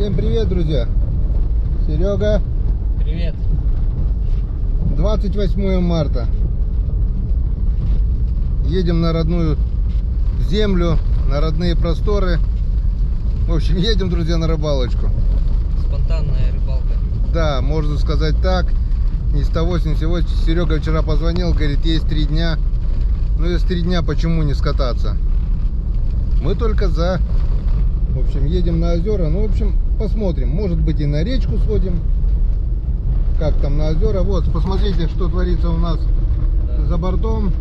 Всем привет, друзья! Серега. Привет. 28 марта. Едем на родную землю, на родные просторы. В общем, едем, друзья, на рыбалочку. Спонтанная рыбалка. Да, можно сказать так. Ни с того, ни с сего. Серега вчера позвонил, говорит, есть 3 дня. Ну, есть 3 дня, почему не скататься? Мы только за. В общем, едем на озера. Ну, в общем, посмотрим. Может быть, и на речку сходим. Как там на озера. Вот, посмотрите, что творится у нас за бортом.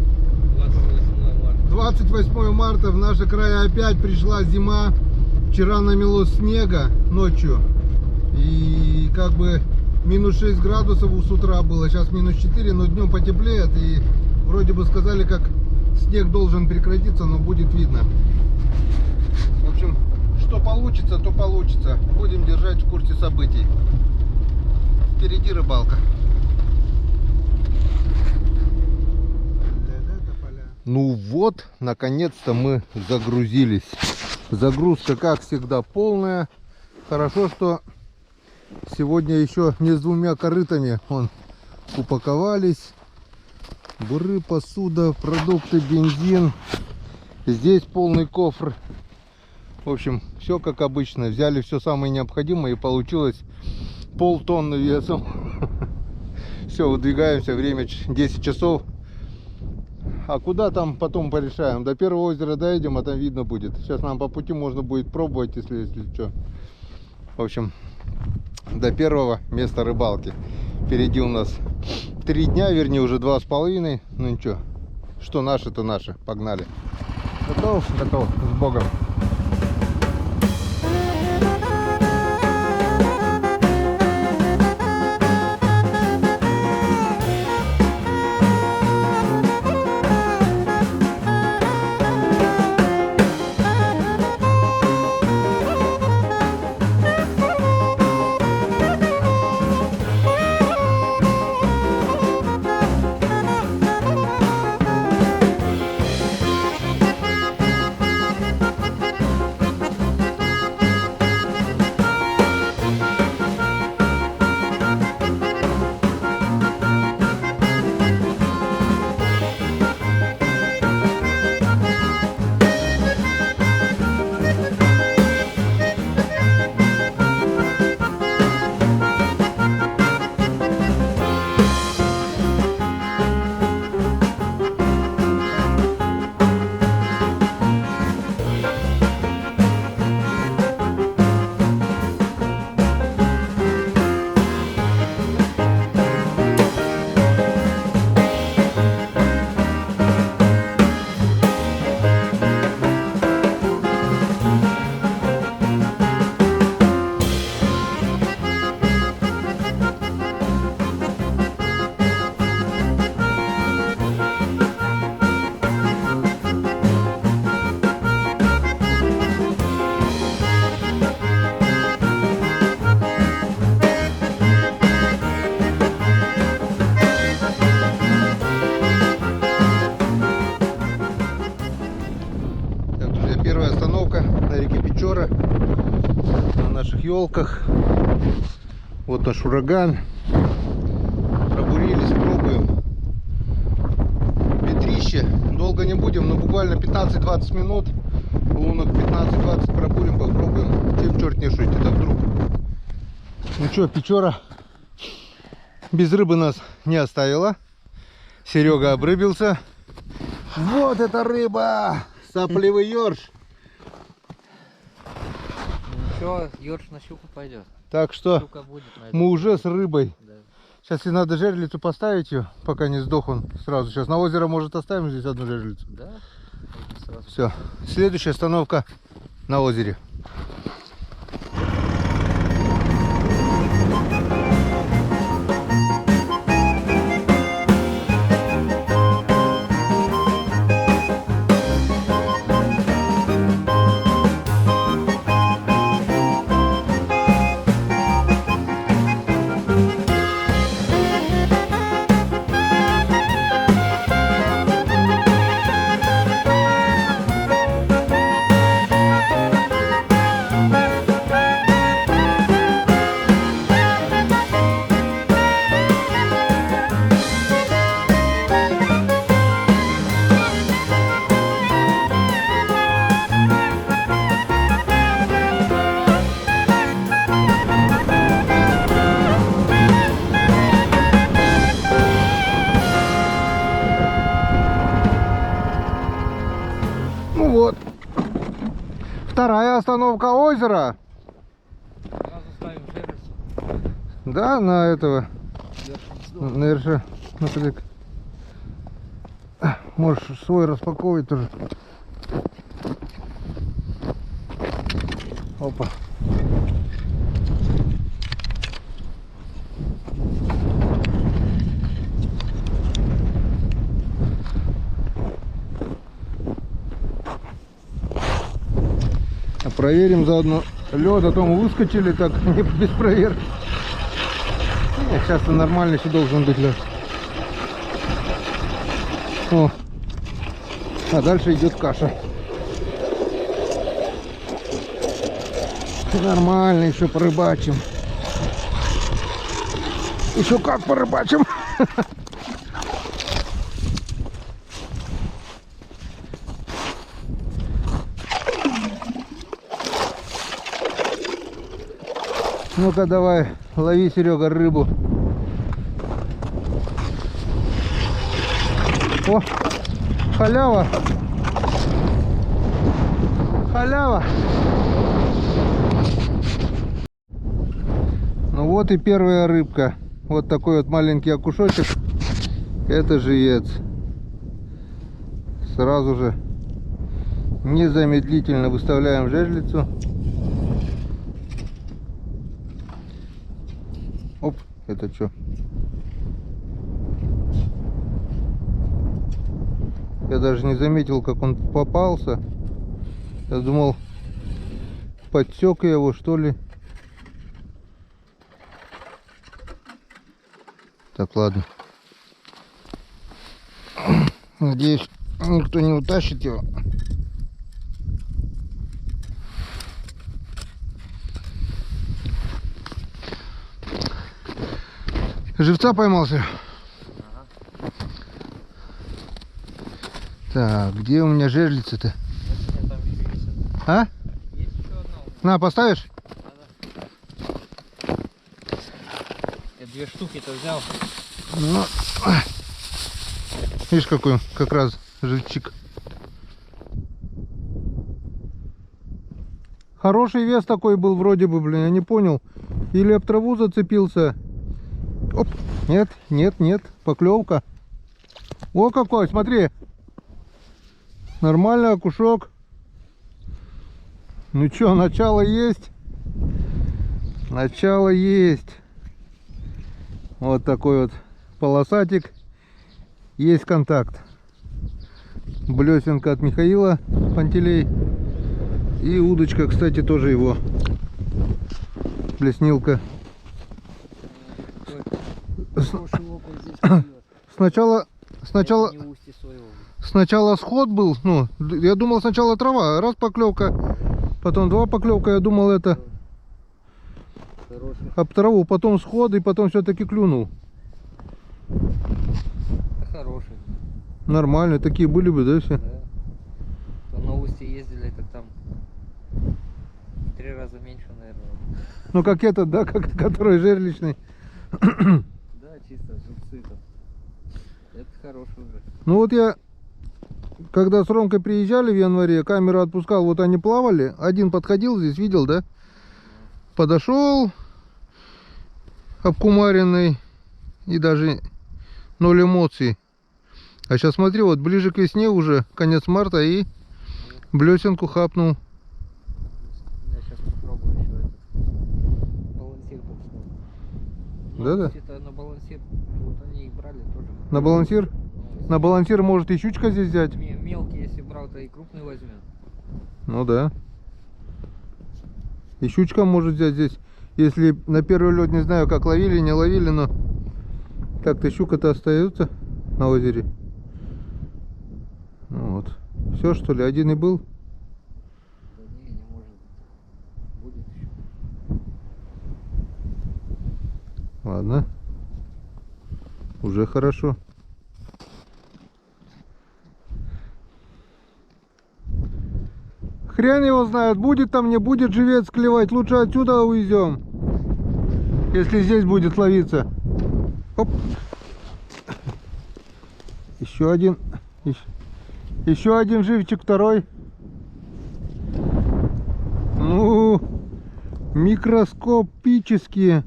28 марта в наши края опять пришла зима. Вчера намело снега ночью. И как бы минус 6 градусов с утра было. Сейчас минус 4, но днем потеплеет. И вроде бы сказали, как снег должен прекратиться, но будет видно. В общем, что получится, то получится. Будем держать в курсе событий. Впереди рыбалка. Ну вот, наконец-то мы загрузились. Загрузка, как всегда, полная. Хорошо, что сегодня еще не с 2 корытами упаковались. Буры, посуда, продукты, бензин. Здесь полный кофр. В общем, все как обычно. Взяли все самое необходимое и получилось полтонны весом. Все, выдвигаемся. Время 10 часов. А куда там потом порешаем? До первого озера доедем, а там видно будет. Сейчас нам по пути можно будет пробовать, если что. В общем, до первого места рыбалки. Впереди у нас 3 дня, вернее уже 2,5. Ну ничего, что наше, то наше. Погнали. Готов? Готов. С Богом. Первая остановка на реке Печора, на наших елках. Вот наш ураган. Пробурились, пробуем. Ветрище. Долго не будем, но буквально 15-20 минут. Лунок 15-20 пробурим, попробуем. Чем черт не шутит, а вдруг. Ну что, Печора без рыбы нас не оставила. Серега обрыбился. Вот это рыба! Сопливый ёрш. Ничего, ёрш на щуку пойдет. Так что Щука будет, мы уже с рыбой. Да. Сейчас, если надо жерлицу поставить ее, пока не сдох он сразу. Сейчас на озеро, может, оставим здесь одну жерлицу. Да? Сразу. Все. Следующая остановка на озере. Вторая остановка озера. Сразу ставим жерлицу. Да, на этого. На Ерша. Ну, подик. Можешь свой распаковывать тоже. Опа. А проверим заодно лед, а то мы выскочили так без проверки. Нет, сейчас-то нормально еще должен быть лед. О. А дальше идет каша. Нормально, еще порыбачим. Еще как порыбачим. Ну-ка давай, лови, Серега, рыбу. О, халява. Халява. Ну вот и первая рыбка. Вот такой вот маленький окушочек. Это живец. Сразу же незамедлительно выставляем жерлицу. Оп, это что? Я даже не заметил, как он попался. Я думал, подсек я его, что ли. Так, ладно. Надеюсь, никто не утащит его. Живца поймался. Так, где у меня жерлица-то? Там еще есть одна. А? Есть еще одна у меня. На, поставишь? Да-да. Я 2 штуки-то взял. Ну, видишь, какой как раз живчик. Хороший вес такой был вроде бы, блин, я не понял. Или об траву зацепился. Оп, нет, нет, нет, поклевка. О, какой, смотри. Нормальный окушок. Ну что, начало есть? Начало есть. Вот такой вот полосатик. Есть контакт. Блесенка от Михаила Пантелей. И удочка, кстати, тоже его. Плеснилка. Сначала сход был, ну, я думал сначала трава, раз поклевка, потом 2 поклевка, я думал это об траву, потом сход и потом все-таки клюнул. Это хороший. Нормально, такие были бы, да, все? Да. То на устье ездили, так там в 3 раза меньше, наверное. Ну как этот, да, как который жерличный. Да, чисто живцы там. Это хороший уже. Ну вот я, когда с Ромкой приезжали в январе, камеру отпускал, вот они плавали, один подходил здесь, видел, да? Подошел, обкумаренный, и даже 0 эмоций. А сейчас смотри, вот ближе к весне уже, конец марта, и блесенку хапнул. Я сейчас попробую еще этот балансир попробую. Да-да? Это на балансир, вот они их брали тоже. На балансир? На балансир может и щучка здесь взять? Мелкий, если брал, то и крупный возьмет. Ну да. И щучка может взять здесь. Если на первый лед, не знаю, как ловили, не ловили, но как-то щука-то остается на озере. Ну вот. Все, что ли? Один и был? Да не может быть. Будет еще. Ладно. Уже хорошо. Хрен его знает, будет там, не будет живец клевать. Лучше отсюда увезем, если здесь будет ловиться. Оп. Еще один. Еще один живчик, второй. Микроскопические.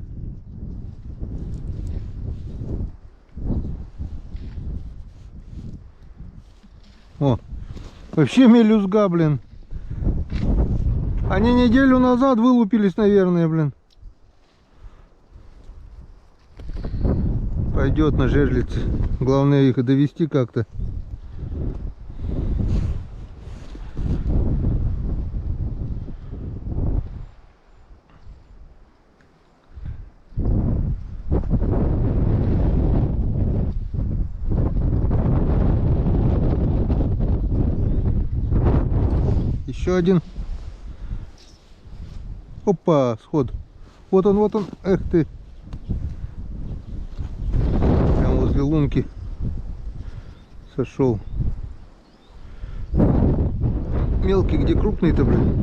О, вообще мелюзга, блин. Они неделю назад вылупились, наверное, блин. Пойдет на жерлицы. Главное их довести как-то. Еще один. Опа, сход. Вот он, вот он. Эх ты. Прямо возле лунки сошел. Мелкий, где крупный-то, блин?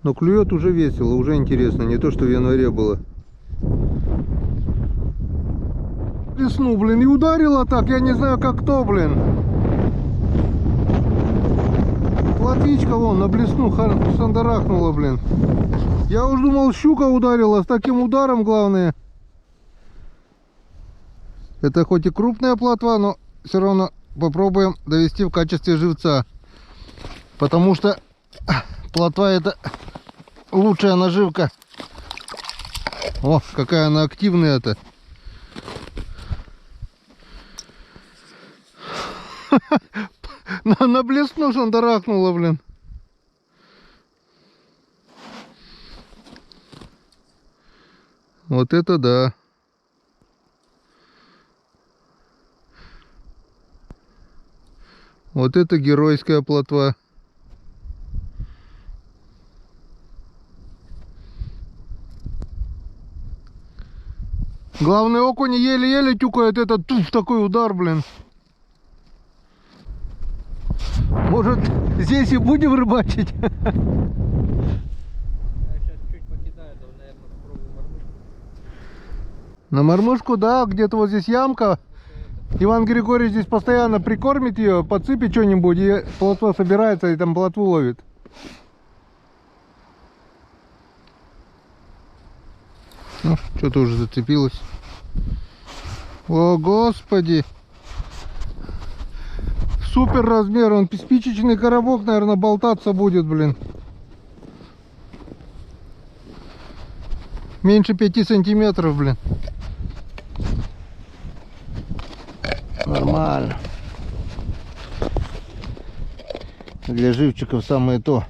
Но клюет уже весело, уже интересно, не то что в январе было. Весну, блин, и ударила так, я не знаю как то, блин. Плотвичка вон на блесну сандарахнула, блин. Я уж думал, щука ударила с таким ударом, главное. Это хоть и крупная плотва, но все равно попробуем довести в качестве живца. Потому что плотва это лучшая наживка. О, какая она активная-то. На блесну шандарахнула, блин. Вот это да. Вот это геройская плотва. Главный окунь еле-еле тюкает этот туф, такой удар, блин. Может, здесь и будем рыбачить? Я сейчас чуть покидаю, да, наверное, попробую мормышку. На мормышку, да, где-то вот здесь ямка. Иван Григорьевич здесь постоянно прикормит ее, подсыпет что-нибудь, и плотва собирается, и там плотву ловит. Ну, что-то уже зацепилось. О, господи! Супер размер, он спичечный коробок, наверное, болтаться будет, блин. Меньше 5 сантиметров, блин. Нормально. Для живчиков самое то.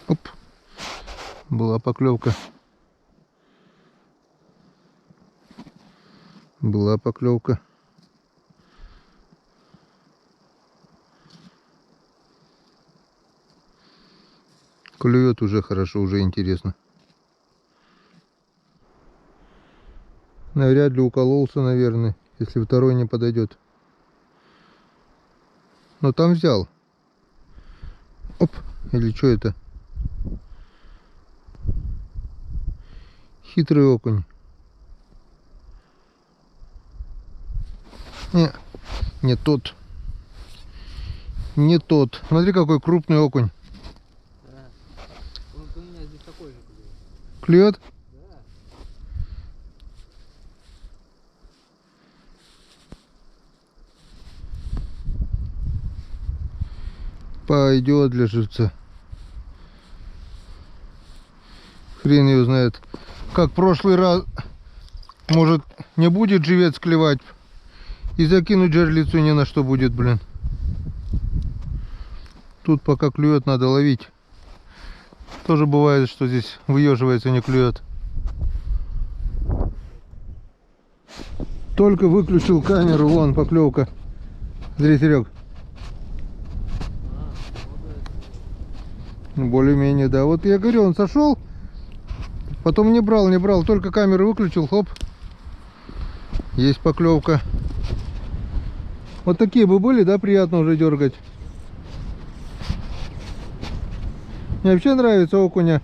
Оп. Была поклевка. Была поклевка. Клюет уже хорошо, уже интересно. Навряд ли укололся, наверное, если второй не подойдет. Но там взял. Оп, или что это? Хитрый окунь. Не тот. Не тот. Смотри, какой крупный окунь. Да. Вот у меня здесь такой же клюет. Клюет? Да. Пойдет для живца. Хрен его знает. Как в прошлый раз, может, не будет живец клевать. И закинуть жерлицу не на что будет, блин. Тут пока клюет, надо ловить. Тоже бывает, что здесь выеживается, не клюет. Только выключил камеру, вон поклевка. Смотри, Серег. Более-менее, да. Вот я говорю, он сошел, потом не брал, только камеру выключил, хоп. Есть поклевка. Вот такие бы были, да, приятно уже дергать. Мне вообще нравится окуня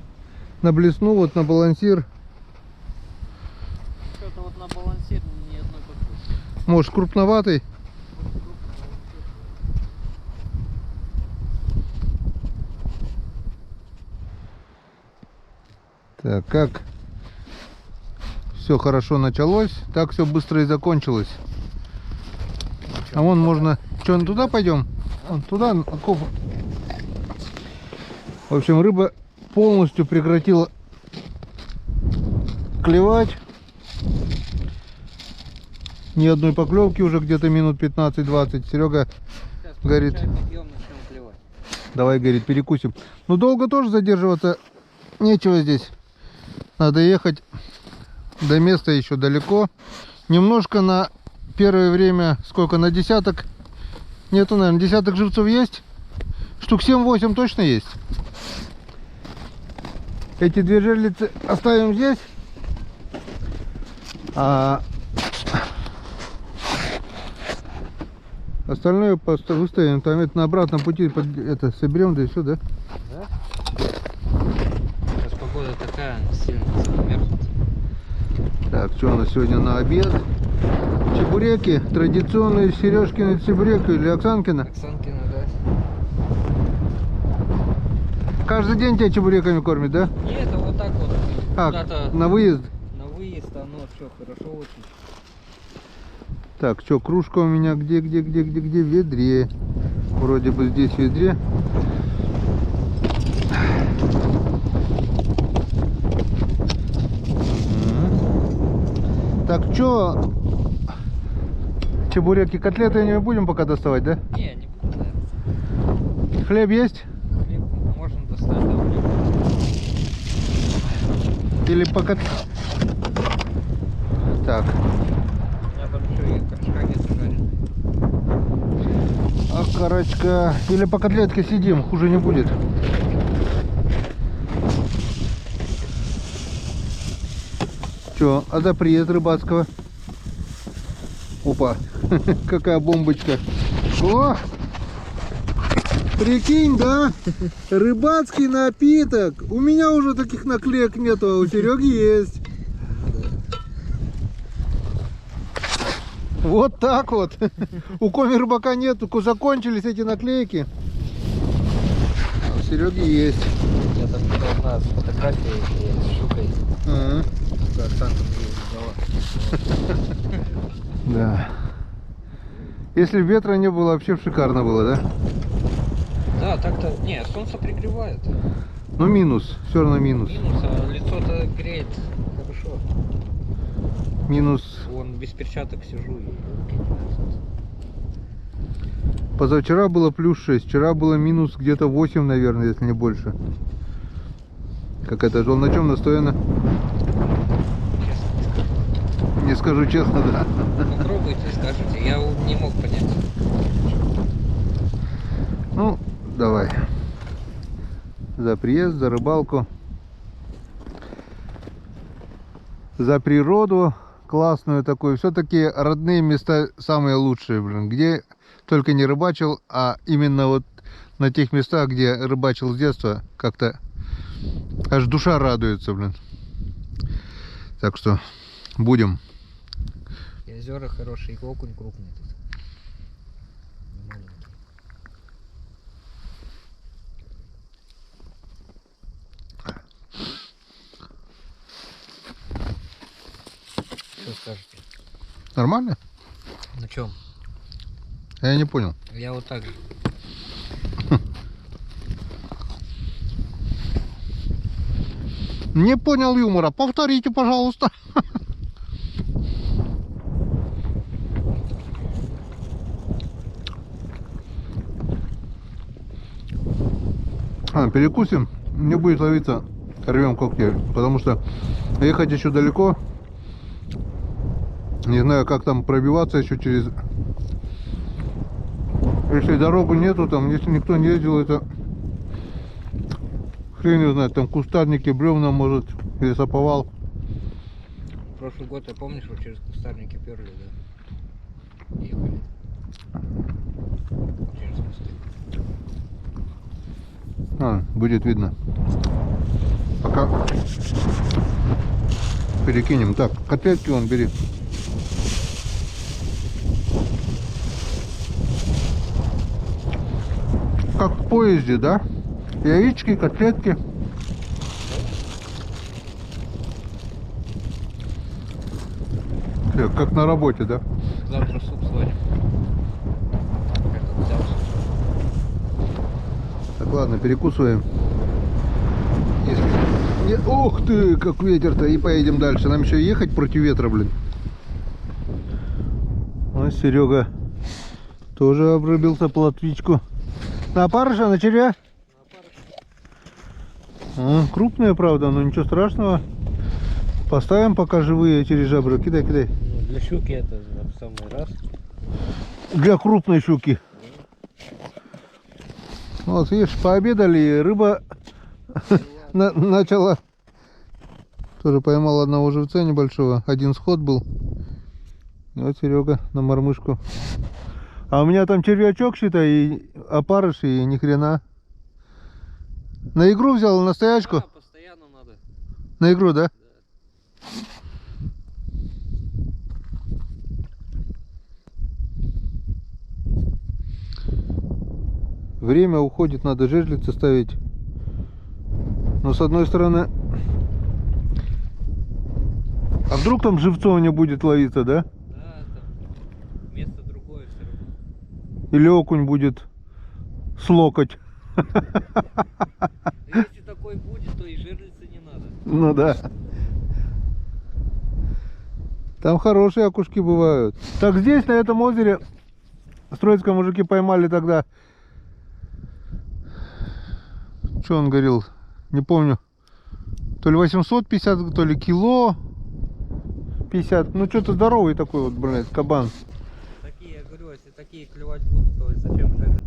на блесну, вот на балансир. Что-то вот на балансир ни одной поклевки. Может, крупноватый. Так, как все хорошо началось, так все быстро и закончилось. А вон можно... Что, туда пойдем? Вон туда, на коп. В общем, рыба полностью прекратила клевать. Ни одной поклевки уже где-то минут 15-20. Серега Сейчас говорит, подъем, начнем клевать. давай, говорит, перекусим. Ну, долго тоже задерживаться нечего здесь. Надо ехать. До места еще далеко. Немножко на первое время, сколько, на десяток? Нету, наверное, десяток живцов есть. Штук 7-8 точно есть. Эти две жерлицы оставим здесь. А остальное выставим. Там это на обратном пути это соберем, да и все, да? Да? Сейчас погода такая, сильно замерзнет. Так, что у нас сегодня на обед? Чебуреки, традиционные Сережкины чебуреки или Оксанкина. Оксанкина, да? Каждый день тебя чебуреками кормят, да? Нет, это вот так вот. А, Куда-то на выезд. на выезд, оно все хорошо очень. Так, что, кружка у меня где? В ведре. Вроде бы здесь в ведре. Так, что, чебуреки, котлеты не будем пока доставать, да? Не буду, наверное. Хлеб есть? Хлеб можно достать, да, хлеб. Или пока... Так, У меня там еще и корочка где-то жареная. а карачка... Или по котлетке сидим, хуже не будет. Че, а запрет рыбацкого? Опа, какая бомбочка. О! Прикинь, да? Рыбацкий напиток. У меня уже таких наклеек нету, а у Сереги есть. Вот так вот. У Коми рыбака нету, закончились эти наклейки. А у Сереги есть. Я там одна фотография с щукой. Оксанка мне ее сдала. Да. Если ветра не было, вообще шикарно было, да? Да, так-то... Не, солнце пригревает. Ну минус, все равно минус. Минус, а лицо-то греет хорошо. Минус. Вон без перчаток сижу и руки не мерзнут. Позавчера было плюс 6, вчера было минус где-то 8, наверное, если не больше. Какая-то жёл. На чем настояна? Не скажу честно, да. Попробуйте, скажите. Я не мог понять. Ну, давай. За приезд, за рыбалку. За природу классную такую. Все-таки родные места самые лучшие, блин. Где только не рыбачил, а именно вот на тех местах, где рыбачил с детства, как-то аж душа радуется, блин. Так что будем. И озера хорошие, и окунь крупный тут. Не маленький. Что скажете? Нормально? На чем? Я не понял. Я вот так же. Не понял юмора. Повторите, пожалуйста. Перекусим. Не будет ловиться. Рвем когти. Потому что ехать еще далеко. Не знаю, как там пробиваться еще через... Если дорогу нету, там, если никто не ездил, это... Хрен его знает, там кустарники, бревна, может, лесоповал. Прошлый год, я помнишь, вот через кустарники перли, да? Ехали. Будет видно. Пока перекинем. Так, котлетки вон бери. Как в поезде, да? Яички, котлетки. Как на работе, да? Завтра суп сварим. Этот взялся. Так, ладно, перекусываем. Ух ты, как ветер-то. И поедем дальше. Нам еще ехать против ветра, блин. Ой, Серега тоже обрубился плотвичку. На опарыша, на червя? Крупные, правда, но ничего страшного. Поставим пока живые через жабры. Кидай, кидай. Ну, для щуки это в самый раз. Для крупной щуки. Вот, видишь, пообедали, и рыба начала. Тоже поймал одного живца небольшого. Один сход был. Вот Серега на мормышку. А у меня там червячок, считай, и опарыш, и ни хрена. На игру взял, на стоячку? Да, постоянно надо. На игру, да? Время уходит, надо жерлицы ставить. Но с одной стороны... А вдруг там живцов не будет ловиться, да? Да, там место другое все равно. Или окунь будет с локоть. Если такой будет, то и жерлицы не надо. Ну да. Там хорошие окушки бывают. Так, здесь, на этом озере, в Троицком мужики поймали тогда... Что он говорил? Не помню. То ли 850, то ли кило 50. Ну, что-то здоровый такой вот, блядь, кабан. Такие, я говорю, если такие клевать будут, то зачем жерлицы?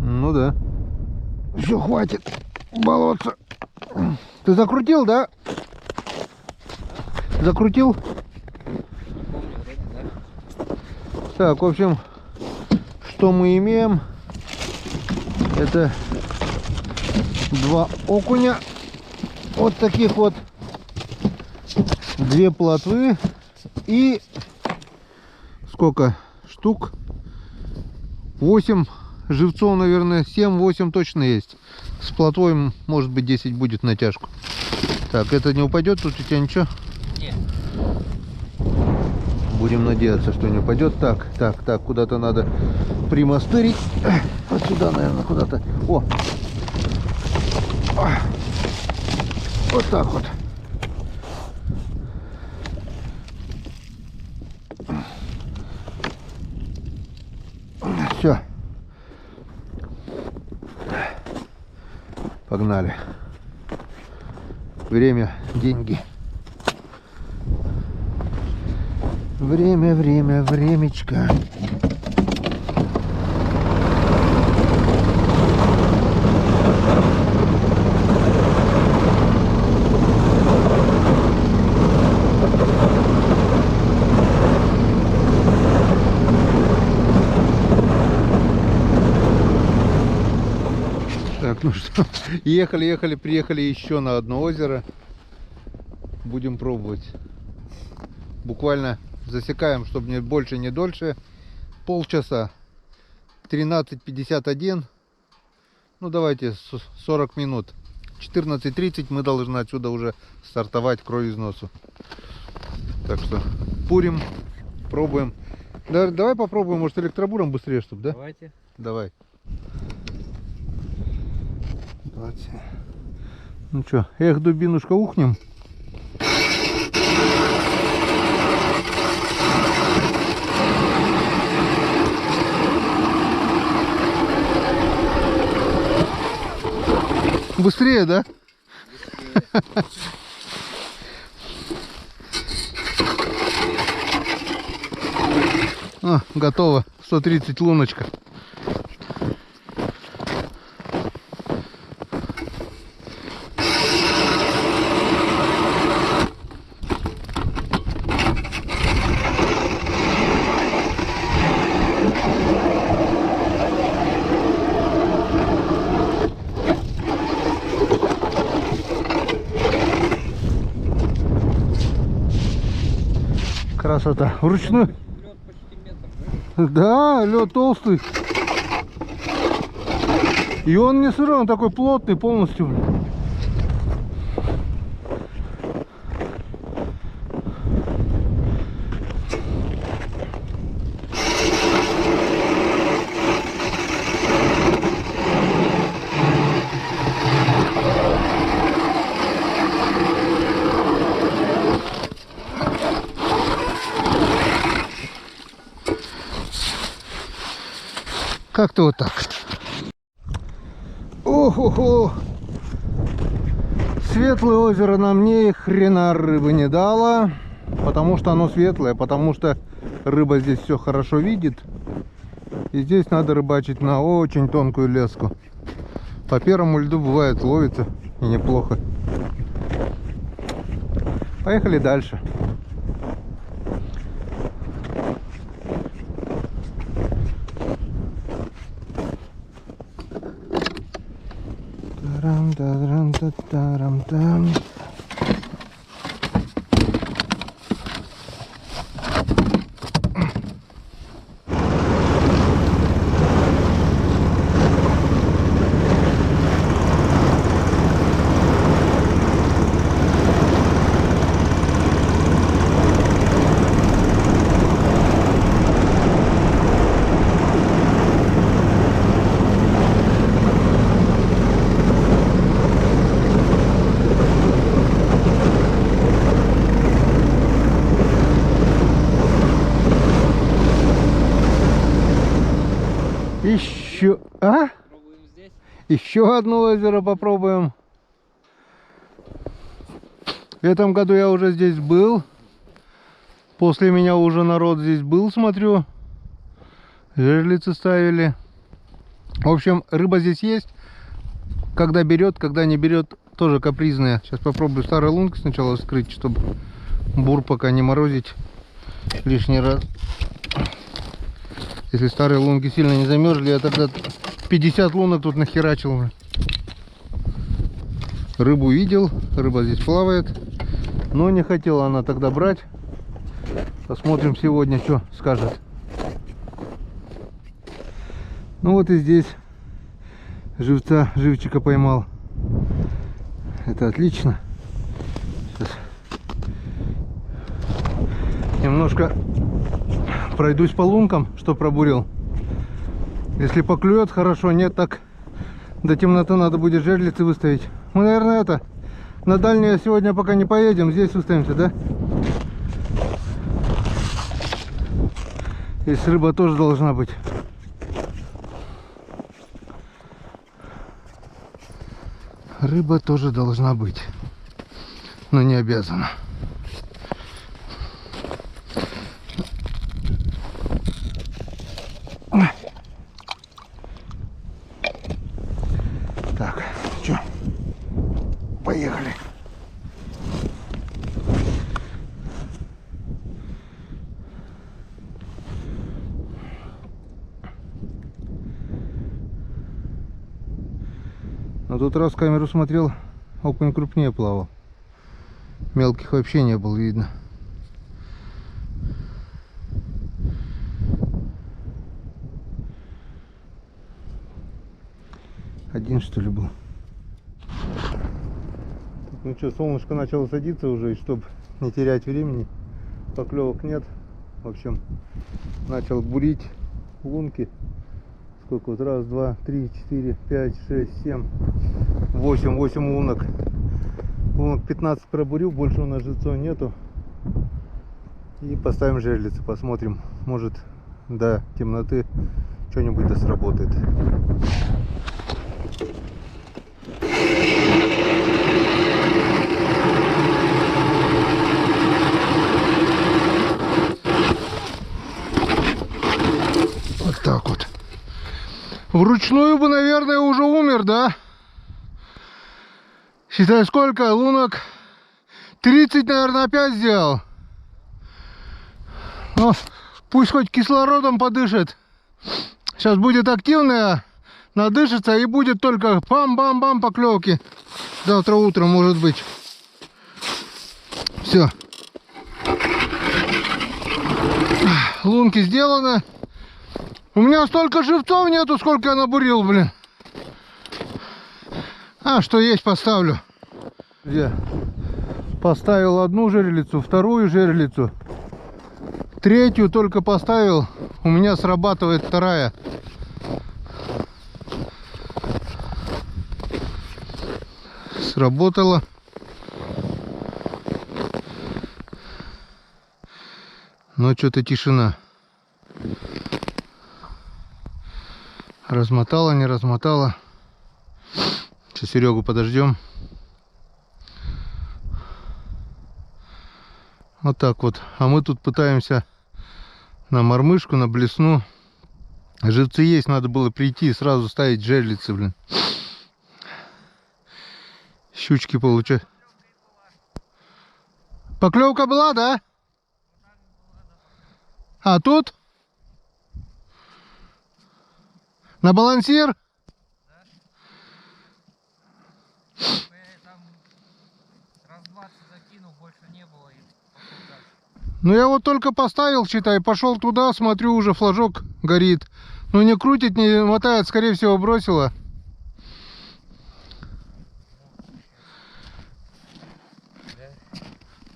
Ну да. Все, хватит баловаться. Ты закрутил, да? Закрутил? Не помню, вроде, да. Так, в общем, что мы имеем? Это 2 окуня. Вот таких вот. 2 плотвы. И сколько штук? 8 живцов, наверное, 7-8 точно есть. С плотвой, может быть, 10 будет натяжку. Так, это не упадет тут у тебя ничего? Нет. Будем надеяться, что не упадет. Так, куда-то надо примастырить. Вот сюда, наверное, куда-то. О! Вот так вот. Все. Погнали. Время, деньги. Время, времечко. Так, ну что, ехали, приехали еще на одно озеро. Будем пробовать. Буквально засекаем, чтобы не больше, не дольше. Полчаса. 13:51. Ну давайте 40 минут. 14:30 мы должны отсюда уже стартовать, кровь из носу. Так что пурим, пробуем. Да, давай попробуем, может, электробуром быстрее, чтобы, да? Давайте. Давай. Давайте. Ну что, эх, дубинушка, ухнем. Быстрее, да? Готово. 130 луночка. Красота. Вручную. Лед почти метр, да? Да, лед толстый. И он не сырой, он такой плотный полностью. Как-то вот так. Ох-охо. Светлое озеро нам ни хрена рыбы не дало. Потому что оно светлое. Потому что рыба здесь все хорошо видит. И здесь надо рыбачить на очень тонкую леску. По первому льду бывает ловится и неплохо. Поехали дальше. Тарам-тарам-та-тарам-там. Еще, Пробуем здесь. еще одно озеро попробуем. В этом году я уже здесь был. После меня уже народ здесь был, смотрю. Жерлицы ставили. В общем, рыба здесь есть. Когда берет, когда не берет, тоже капризная. Сейчас попробую старой лункой сначала вскрыть, чтобы бур пока не морозить лишний раз. Если старые лунки сильно не замерзли, я тогда 50 лунок тут нахерачил. Рыбу видел, рыба здесь плавает, но не хотела она тогда брать. Посмотрим сегодня, что скажет. Ну вот и здесь живчика поймал. Это отлично. Сейчас немножко пройдусь по лункам, что пробурил. Если поклюет хорошо, нет, так до темноты надо будет жерлицы выставить. Мы, наверное, на дальнее сегодня пока не поедем, здесь выставимся, да? Здесь рыба тоже должна быть. Рыба тоже должна быть, но не обязана. Так, что? Поехали. Но тут раз камеру смотрел, окунь крупнее плавал. Мелких вообще не было видно. Один, что ли, был. Ну что, солнышко начало садиться уже, и чтобы не терять времени, поклевок нет. В общем, начал бурить лунки. Сколько вот? Раз, два, три, четыре, пять, шесть, семь, восемь лунок. Лунок 15 пробурил, больше у нас живцов нету. И поставим жерлицы, посмотрим. Может, до темноты что-нибудь да сработает. Вот так вот. Вручную бы, наверное, уже умер, да? Считай, сколько лунок? 30, наверное, опять сделал. Ну, пусть хоть кислородом подышит. Сейчас будет активная, надышится и будет только бам-бам-бам поклевки. Завтра утром, может быть. Все. Лунки сделаны. У меня столько живцов нету, сколько я набурил, блин. А, что есть, поставлю. Где? Поставил одну жерлицу, вторую жерлицу. Третью только поставил. У меня срабатывает вторая. Сработало. Но что-то тишина. Размотала, не размотала. Сейчас Серегу подождем. Вот так вот. А мы тут пытаемся на мормышку, на блесну. Живцы есть, надо было прийти и сразу ставить жерлицы, блин. Щучки получают. Поклевка была, да? А тут? На балансир? Там раз 20 закинул, больше не было. Ну я вот только поставил, считай, пошел туда, смотрю, уже флажок горит. Ну не крутит, не мотает, скорее всего бросила.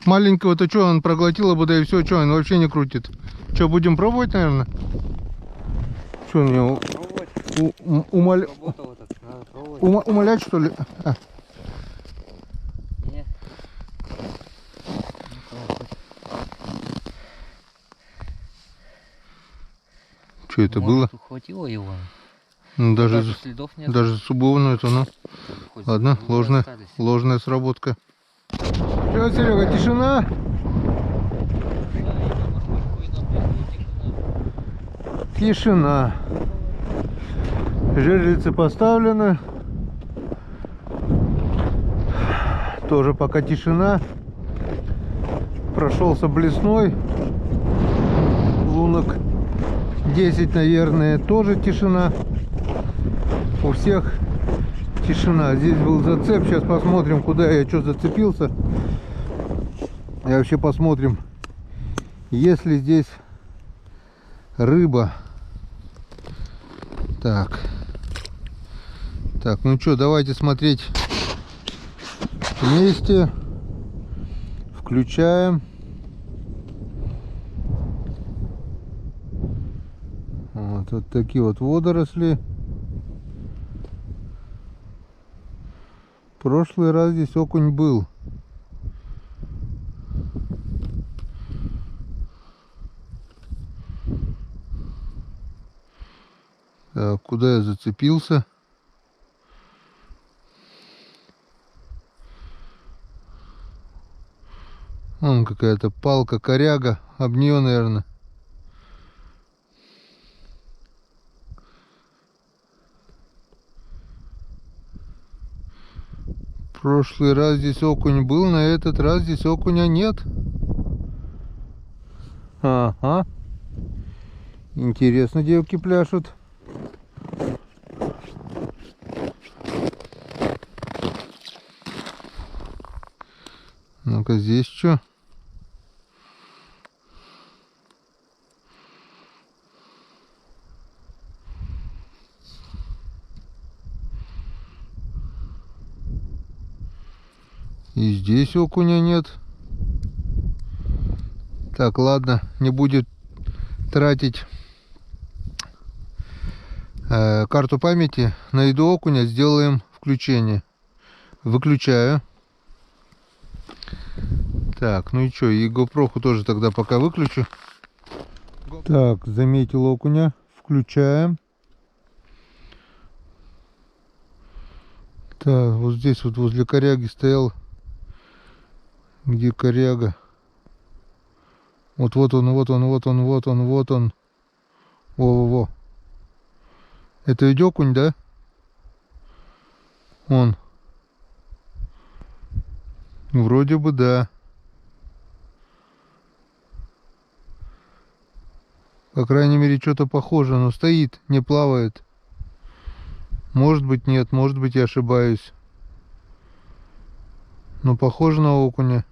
Маленького-то что, он проглотила бы, да и все, что, он вообще не крутит. Что, будем пробовать, наверное? Что, у него умолять, что ли? А. Нет. Что это было? Ухватило его. Ну, даже Следов нет. даже зубовную это, ну. Хоть Ладно, зубы остались. ложная сработка. Что, Серега, тишина? Тишина. Жерлицы поставлены. Тоже пока тишина. Прошелся блесной. Лунок 10, наверное, тоже тишина. У всех тишина. Здесь был зацеп. Сейчас посмотрим, куда я что зацепился. И вообще посмотрим, есть ли здесь рыба. Так. Так, ну что, давайте смотреть вместе. Включаем. Вот такие вот водоросли. В прошлый раз здесь окунь был. Так, куда я зацепился? Вон какая-то палка, коряга. Об нее, наверное. В прошлый раз здесь окунь был, на этот раз здесь окуня нет. Ага. Интересно, девки пляшут. Ну-ка, здесь что? И здесь окуня нет. Так, ладно, не будет тратить карту памяти. Найду окуня, сделаем включение. Выключаю. Так, ну и что, и GoPro тоже тогда пока выключу. Так, заметил окуня. Включаем. Так, вот здесь вот возле коряги стоял. Где коряга? Вот он, вот он, вот он, вот он, вот он. Во-во-во. Это ведь окунь, да? Он. Вроде бы да. По крайней мере, что-то похоже, но стоит, не плавает. Может быть, нет, может быть, я ошибаюсь. Но похоже на окуня.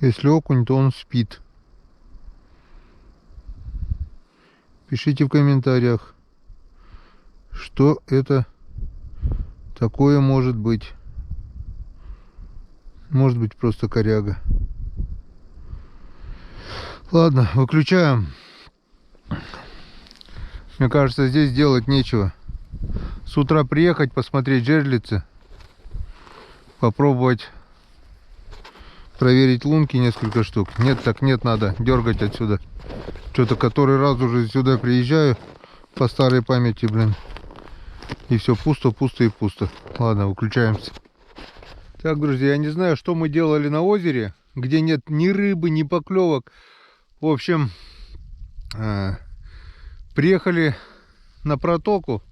Если окунь, то он спит. Пишите в комментариях, что это такое может быть. Может быть, просто коряга. Ладно, выключаем. Мне кажется, здесь делать нечего. С утра приехать, посмотреть жерлицы. Попробовать проверить лунки несколько штук. Нет, так нет, надо дергать отсюда. Что-то который раз уже сюда приезжаю по старой памяти, блин. И все пусто, пусто и пусто. Ладно, выключаемся. Так, друзья, я не знаю, что мы делали на озере, где нет ни рыбы, ни поклевок. В общем, приехали на протоку,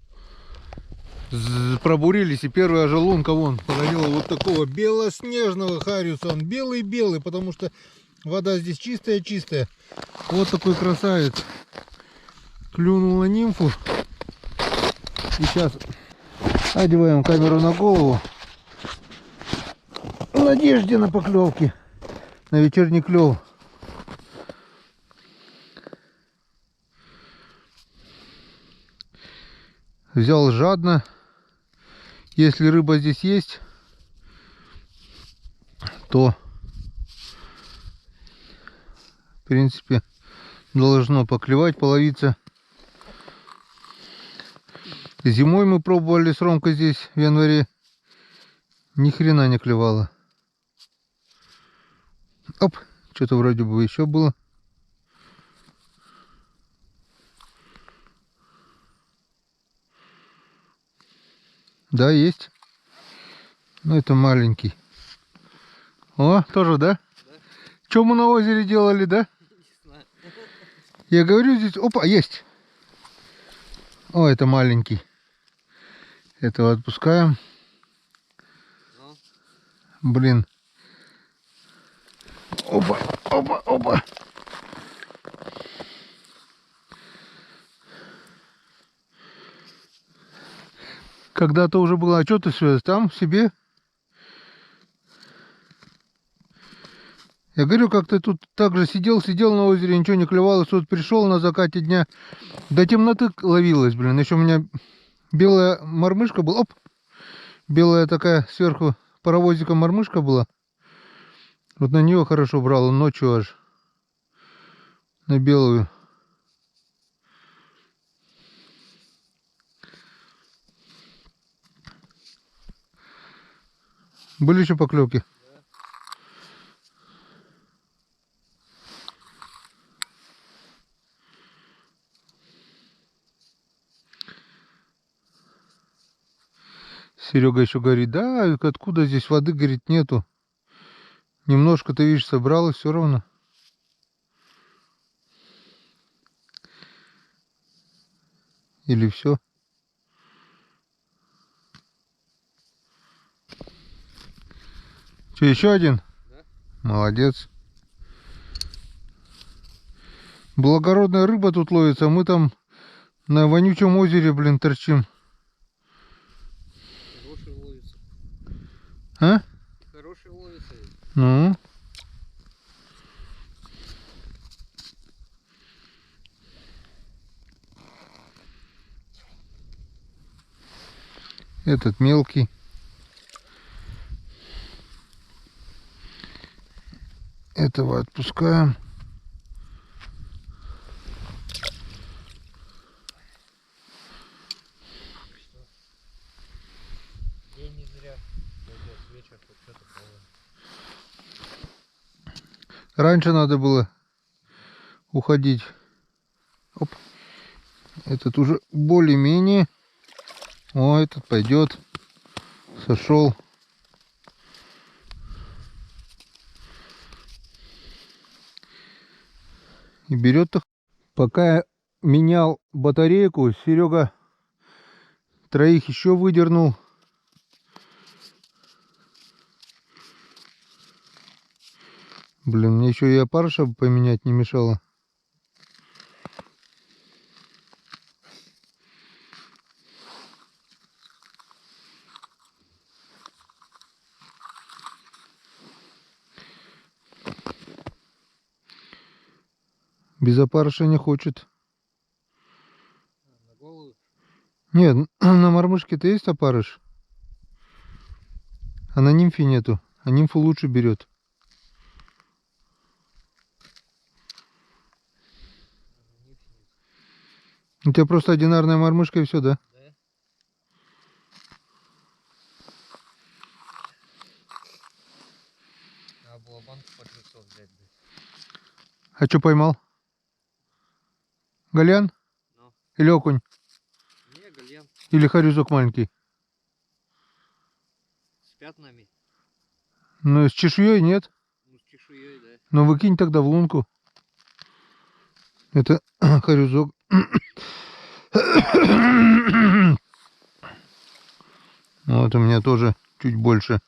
пробурились, и первая же лунка вон подарила вот такого белоснежного хариуса. Он белый-белый, потому что вода здесь чистая-чистая. Вот такой красавец. Клюнул на нимфу. И сейчас одеваем камеру на голову в надежде на поклевки, на вечерний клев. Взял жадно. Если рыба здесь есть, то в принципе должно поклевать, половиться. Зимой мы пробовали с Ромкой здесь в январе. Ни хрена не клевало. Оп, что-то вроде бы еще было. Да, есть. Но это маленький. О, тоже, да? Да. Что мы на озере делали, да? Не знаю. Я говорю, здесь... Опа, есть. О, это маленький. Этого отпускаем. Ну. Блин. Опа, опа, опа. Когда-то уже было, а что ты связь там себе? Я говорю, как ты тут также сидел на озере, ничего не клевалось, тут пришел на закате дня, до темноты ловилась, блин. Еще у меня белая мормышка была, оп, белая такая сверху паровозиком мормышка была. Вот на нее хорошо брал, ночью аж, на белую. Были еще поклевки? Серега еще говорит, да, откуда здесь воды, говорит, нету. Немножко, ты видишь, собралось все равно. Или все? Что, еще один? Да. Молодец. Благородная рыба тут ловится, а мы там на вонючем озере, блин, торчим. Хороший ловится. А? Хороший ловится. Ну. Этот мелкий. Этого отпускаем. День не зря. Пойдет вечер, хоть что-то половим. Раньше надо было уходить. Оп. Этот уже более-менее. О, этот пойдет. Сошел. И берет-то. Пока я менял батарейку, Серега троих еще выдернул. Блин, мне еще и опарыша поменять не мешало. Без опарыша не хочет. На голову. Нет, на мормышке-то есть опарыш. А на нимфе нету. А нимфу лучше берет. У тебя просто одинарная мормышка и все, да? Да. Надо было банку по 300 взять, блядь. А что поймал? Гальян? Ну. Или окунь? Не, гальян. Или хорюзок маленький? С пятнами. Ну, с чешуей нет. Ну, с чешуей, да. Но выкинь тогда в лунку. Это хорюзок. Вот у меня тоже чуть больше.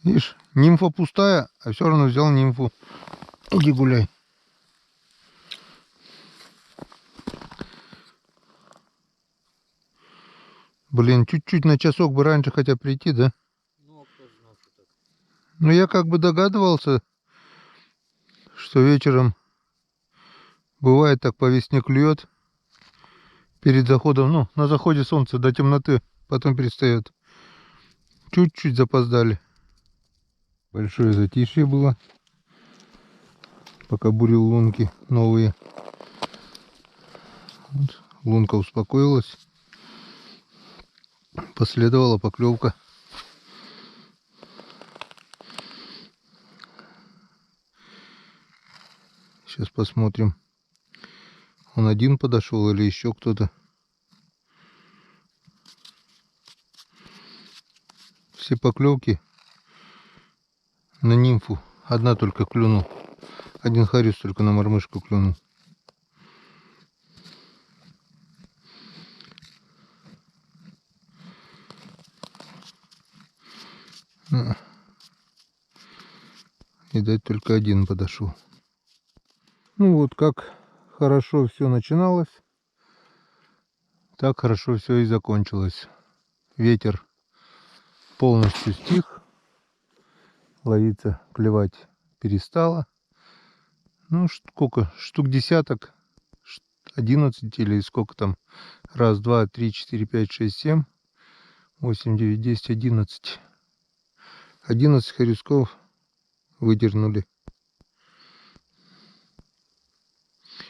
Видишь, нимфа пустая, а все равно взял нимфу. Иди гуляй. Блин, чуть-чуть на часок бы раньше хотя прийти, да? Ну, а кто знал, что так? Ну, я как бы догадывался, что вечером бывает так по весне клюет. Перед заходом, ну, на заходе солнца до темноты, потом перестает. Чуть-чуть запоздали. Большое затишье было, пока бурил лунки новые. Вот, лунка успокоилась. Последовала поклевка. Сейчас посмотрим, он один подошел или еще кто-то. Все поклевки на нимфу. Одна только клюнул. Один хорюз только на мормышку клюнул. Видать, только один подошел. Ну вот как хорошо все начиналось, так хорошо все и закончилось. Ветер полностью стих, ловиться, клевать перестала. Ну сколько, штук десяток, 11 или сколько там, раз, два, три, четыре, пять, шесть, семь, 8, 9, 10, 11. 11 хорюзков выдернули.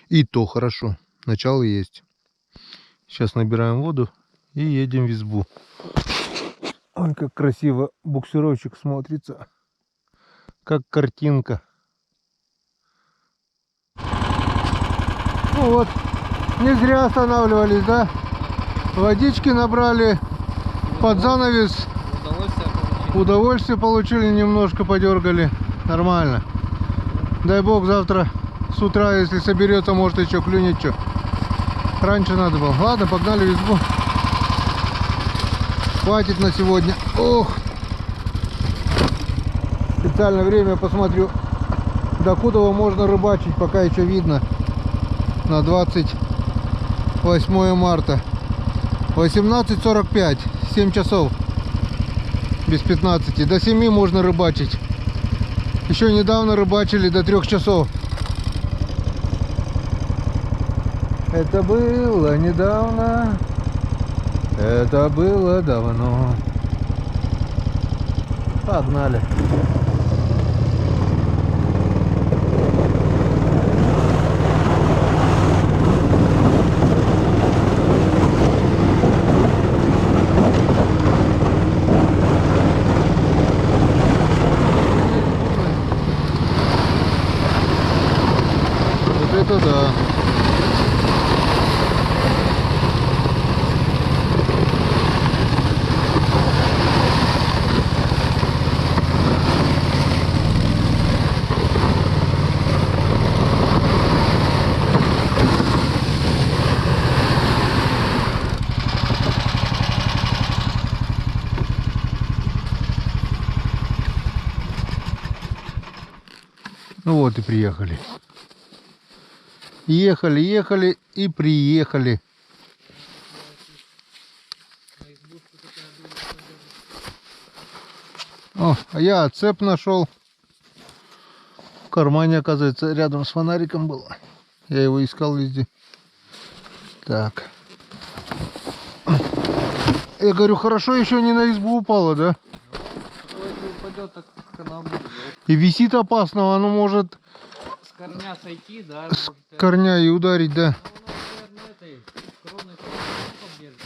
И то хорошо, начало есть. Сейчас набираем воду и едем в избу. Ой, как красиво буксировщик смотрится. Как картинка. Ну вот, не зря останавливались, да? Водички набрали под занавес. Удовольствие получили, немножко подергали. Нормально. Дай бог завтра с утра, если соберется, может еще клюнет что. Раньше надо было. Ладно, погнали в избу. Хватит на сегодня. Ох! Специально время посмотрю, докуда можно рыбачить, пока еще видно. На 28 марта. 18:45. 7 часов. Без 15. До 7 можно рыбачить. Еще недавно рыбачили до 3 часов. Это было недавно. Это было давно. Погнали. Вот это да. Ну вот и приехали. Ехали и приехали. О, а я цеп нашел. кармане, оказывается, рядом с фонариком был. Я его искал везде. Так. Я говорю, хорошо еще не на избу упало, да? Ну, если упадет, так канал будет. И висит опасно, оно может С корня сойти, да? с корня и ударить, да. Ну, наверное, этой кроной держит.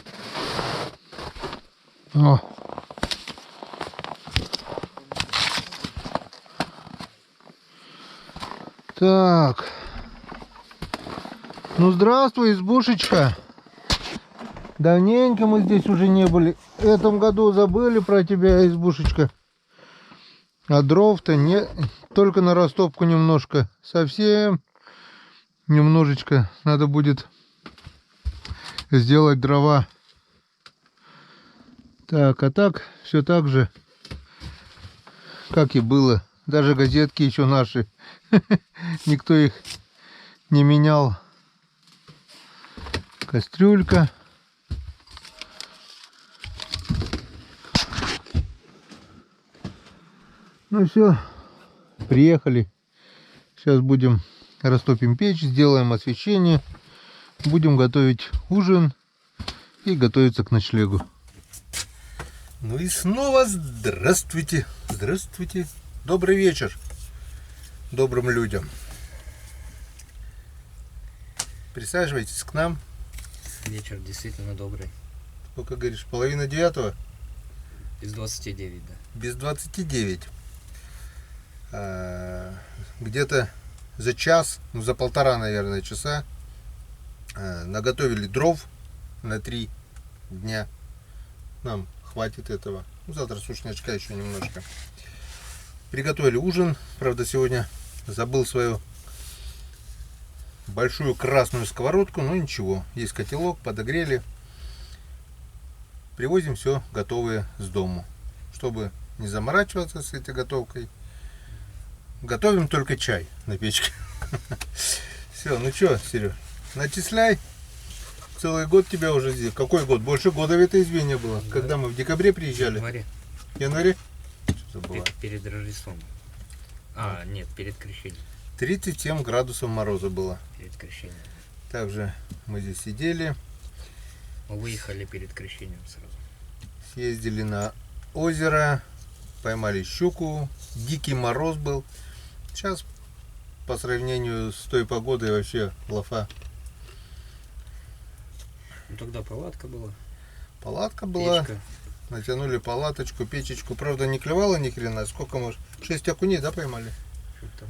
О. Так. Ну, здравствуй, избушечка. Давненько мы здесь уже не были. В этом году забыли про тебя, избушечка. А дров-то не... Только на растопку немножко. Совсем немножечко. Надо будет сделать дрова. Так, а так, все так же, как и было. Даже газетки еще наши. Никто их не менял. Кастрюлька. Ну все, приехали. Сейчас будем растопим печь, сделаем освещение. Будем готовить ужин и готовиться к ночлегу. Ну и снова здравствуйте. Здравствуйте. Добрый вечер добрым людям. Присаживайтесь к нам. Вечер действительно добрый. Сколько говоришь, 8:30? Без 29, да. Без 29. Где-то за час, ну за полтора, наверное, часа наготовили дров на 3 дня. Нам хватит этого. Ну, завтра сушнячка еще немножко. Приготовили ужин. Правда, сегодня забыл свою большую красную сковородку, но ничего. Есть котелок, подогрели. Привозим все готовое с дому. Чтобы не заморачиваться с этой готовкой. Готовим только чай на печке. Все, ну что, Сереж, начисляй. Целый год тебя уже здесь. Какой год? Больше года в этой избе не было. Да. Когда мы в декабре приезжали? В январе? Перед Рождеством. Нет, перед крещением. 37 градусов мороза было. Перед крещением. Также мы здесь сидели. Мы выехали перед крещением сразу. Съездили на озеро. Поймали щуку. Дикий мороз был. Сейчас по сравнению с той погодой вообще лафа. Ну тогда палатка была. Палатка была. Печка. Натянули палаточку, печечку. Правда, не клевало ни хрена. Сколько, может, 6 окуней, да, поймали? Там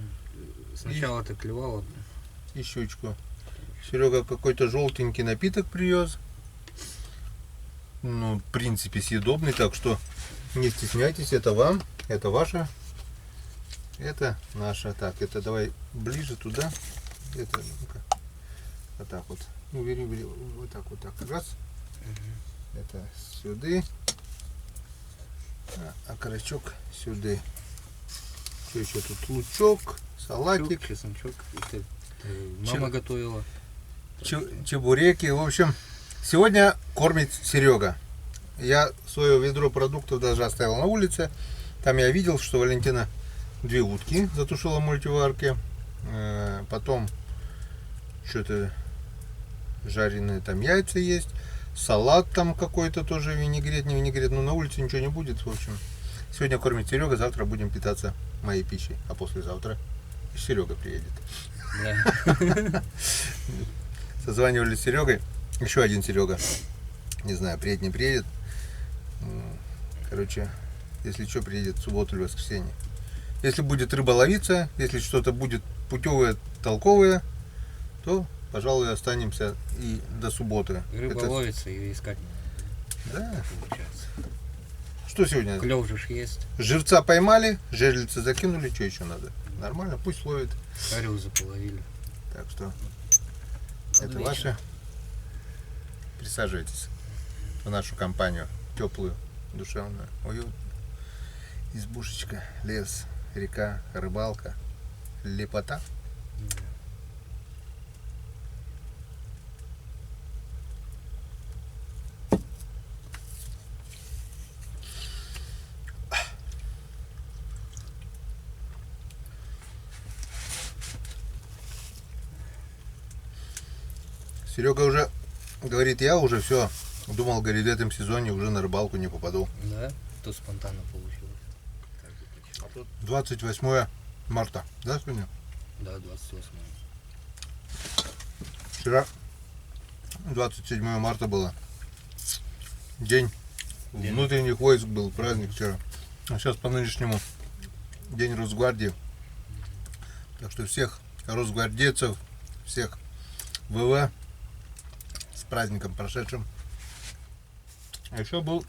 сначала-то клевало. И щучку. Серега какой-то желтенький напиток привез. Ну, в принципе, съедобный. Так что не стесняйтесь, это вам, это ваше. Это наша. Так, это давай ближе туда. Это, ну-ка. Вот так вот. Ну, бери, вот так вот. Так. Раз. Угу. Это сюда. А карачок сюда. Что еще тут? Лучок, салатик. Чесночок. Мама готовила. Чебуреки. В общем, сегодня кормит Серега. Я свое ведро продуктов даже оставил на улице. Там я видел, что Валентина 2 утки затушила в мультиварке. Потом что-то жареные там яйца есть. Салат там какой-то тоже, винегрет, не винегрет. Но на улице ничего не будет. В общем, сегодня кормит Серега, завтра будем питаться моей пищей. А послезавтра Серега приедет. Да. Созванивались с Серегой. Еще один Серега. Не знаю, приедет, не приедет. Короче, если что, приедет в субботу или воскресенье. Если будет рыба ловиться, если что-то будет путевое, толковое, то, пожалуй, останемся и до субботы. Рыба ловится, и искать не надо. Да. Получается. Что сегодня? Клев же есть. Живца поймали, жерлицы закинули, что еще надо? Нормально, пусть ловит. Орезы половили. Так что Отлично. Это ваше. Присаживайтесь в нашу компанию. Теплую, душевную, уютную. Избушечка, лес, река, рыбалка, лепота. Серега уже говорит, я уже все. Думал, говорит, в этом сезоне уже на рыбалку не попаду. Да, то спонтанно получилось. Как бы почему? А тут 28 марта, да, сегодня? Да, 28. Вчера 27 марта было. День внутренних войск был, праздник вчера. А сейчас по нынешнему день Росгвардии. Так что всех росгвардейцев, всех ВВ с праздником прошедшим. А еще был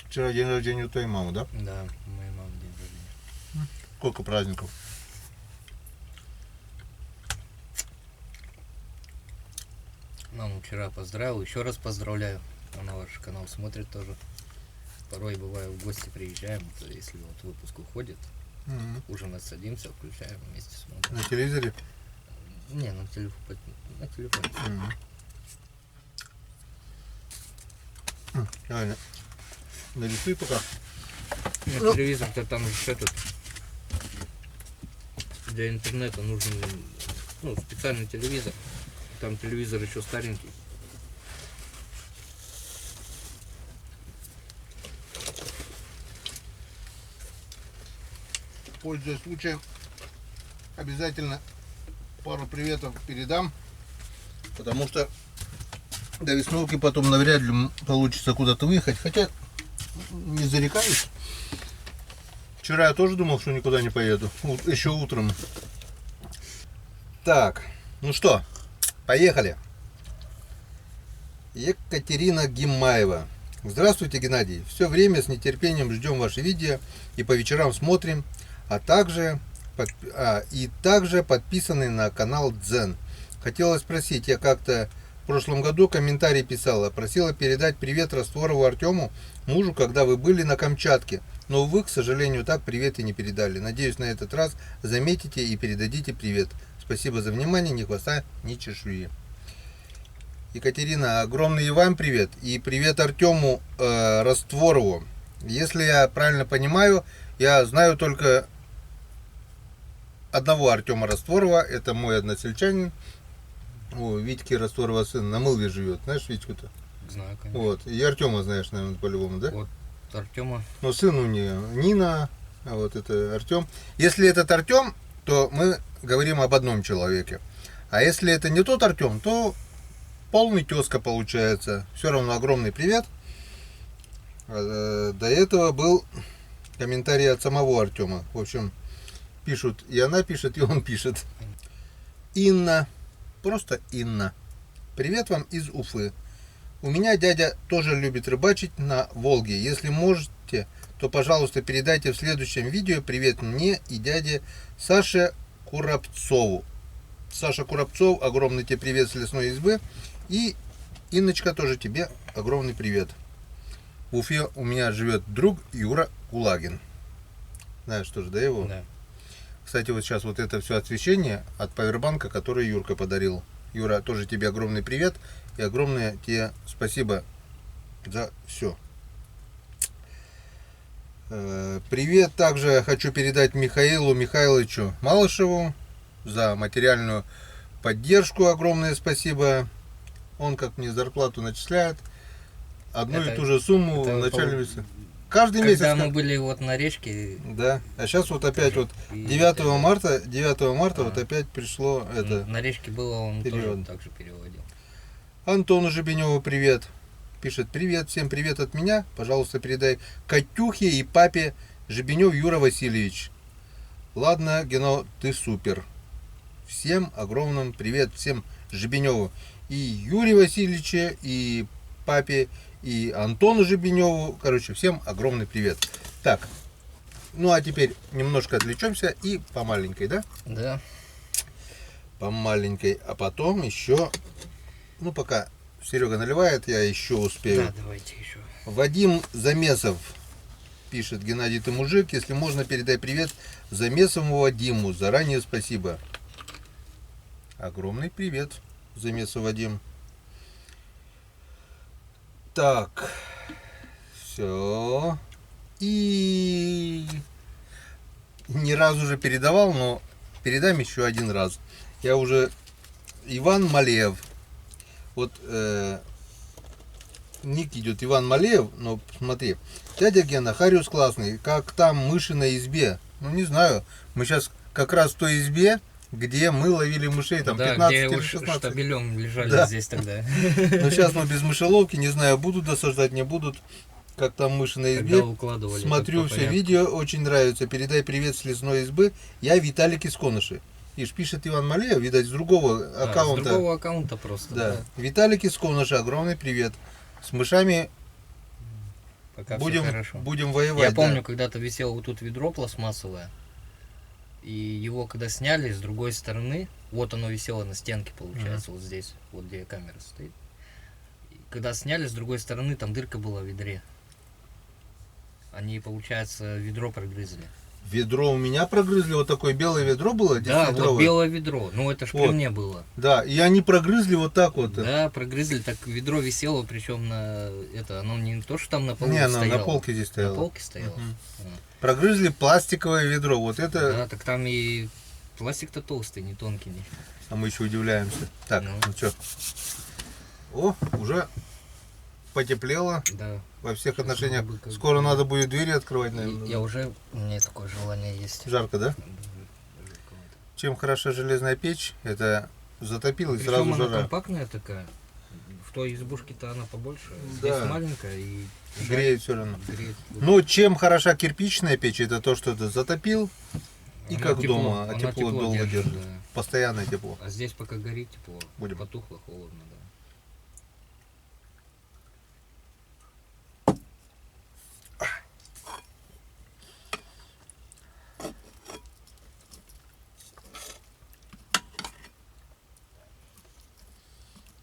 вчера день рождения у твоей мамы, да? Да, у моей мамы день рождения. Сколько праздников? Маму вчера поздравил, еще раз поздравляю. Она ваш канал смотрит тоже. Порой бываю в гости приезжаем, то если вот выпуск уходит, ужинать садимся, включаем вместе смотрим. На телевизоре? Не, на телефоне. На телефоне. Правильно. Нарисуй пока. На телевизор-то там же этот для интернета нужен специальный телевизор. Там телевизор еще старенький. Пользуясь случаем, обязательно пару приветов передам, потому что до весновки потом навряд ли получится куда-то выехать, хотя не зарекаюсь. Вчера я тоже думал, что никуда не поеду, еще утром. Так, ну что, поехали. Екатерина Гимаева. Здравствуйте, Геннадий. Все время с нетерпением ждем ваши видео и по вечерам смотрим, а также подписаны на канал Дзен. Хотела спросить, я как-то в прошлом году комментарий писала, просила передать привет Растворову Артему, мужу, когда вы были на Камчатке. Но, увы, к сожалению, так привет и не передали. Надеюсь, на этот раз заметите и передадите привет. Спасибо за внимание, ни хвоста, ни чешуи. Екатерина, огромный и вам привет. И привет Артему Растворову. Если я правильно понимаю, я знаю только одного Артема Растворова. Это мой односельчанин. Витьки Растворова сын на Мылве живет. Знаешь Витьку-то? Знаю, конечно. Вот. И Артема знаешь, наверное, по-любому, да? Вот Артема. Но сын у нее Нина, а вот это Артем. Если этот Артем, то мы говорим об одном человеке. А если это не тот Артем, то полный тезка получается. Все равно огромный привет. До этого был комментарий от самого Артема. В общем, пишут, и она пишет, и он пишет. Инна, просто Инна. Привет вам из Уфы. У меня дядя тоже любит рыбачить на Волге. Если можете, то, пожалуйста, передайте в следующем видео привет мне и дяде Саше Куропцову. Саша Куропцов, огромный тебе привет с лесной избы. И Инночка, тоже тебе огромный привет. В Уфе у меня живет друг Юра Кулагин. Знаешь тоже, да, его? Да. Кстати, вот сейчас вот это все освещение от павербанка, который Юрка подарил. Юра, тоже тебе огромный привет и огромное тебе спасибо за все. Привет также хочу передать Михаилу Михайловичу Малышеву за материальную поддержку. Огромное спасибо. Он как мне зарплату начисляет. Одну и ту же сумму в начале месяца. Каждый месяц. Когда мы были вот на речке. Да. А сейчас вот опять вот 9 марта вот опять пришло это. На речке было, он перевод. тоже так же переводил. Антону Жебеневу привет. Пишет: привет, всем привет от меня. Пожалуйста, передай Катюхе и папе Жебенев Юра Васильевич. Ладно, Гено, ты супер. Всем огромным привет, всем Жебеневу. И Юрию Васильевичу, и папе, и Антону Жебеневу. Короче, всем огромный привет. Так, ну а теперь немножко отвлечемся и по маленькой, да? Да. По маленькой. А потом еще, ну пока Серега наливает, я еще успею. Да, давайте еще. Вадим Замесов пишет: Геннадий, ты мужик, если можно, передай привет Замесову Вадиму. Заранее спасибо. Огромный привет, Замесов Вадим. Так, все. И ни разу уже передавал, но передам еще один раз. Я уже Иван Малеев. Вот ник идет Иван Малеев, но смотри, дядя Гена, Хариус классный, как там мыши на избе. Ну не знаю, мы сейчас как раз в той избе, где мы ловили мышей, там Да, 15 где или уж 16. штабелем лежали Да. здесь тогда. Но сейчас мы без мышеловки, не знаю, будут досаждать, не будут, как там мыши на избе. Когда укладывали. Смотрю так по все порядку. видео, очень нравится. Передай привет с лесной избы. Я Виталик из Коныши. Ишь, пишет Иван Малеев, видать, с другого А, аккаунта. с другого аккаунта просто. Да. Виталик из Коныши, огромный привет. С мышами Пока будем, все хорошо. будем воевать. Я да. помню, когда-то висело вот тут ведро пластмассовое. И его когда сняли с другой стороны, вот оно висело на стенке, получается, вот здесь, вот где камера стоит. И когда сняли с другой стороны, там дырка была в ведре. Они, получается, ведро прогрызли. Ведро у меня прогрызли, вот такое белое ведро было, Да, вот 10-литровое. белое ведро. Ну это ж при Вот. мне было. Да, и они прогрызли вот так вот. Да, прогрызли, так ведро висело, причем на это, оно не то, что там на полу Не, оно стояло. на полке здесь На стояло. полке стояло. Мгм. А. Прогрызли пластиковое ведро. Вот это, Да, так там и пластик-то толстый, не тонкий. Не. а мы еще удивляемся. Так, Ну. ну что. О, уже потеплело Да. во всех отношениях. было бы как Скоро бы- надо будет двери открывать, И наверное. я уже, у меня такое желание есть. Жарко, да? Чем хороша железная печь, это затопил и Причем сразу она жара. компактная такая. В той избушке-то она побольше. Да. Здесь маленькая и Греет все равно. греет. Но чем хороша кирпичная печь, это то, что ты затопил, и Она как тепло- дома, а она тепло долго держит. да. Постоянное тепло. А здесь пока горит тепло. Будем. Потухло, холодно, да.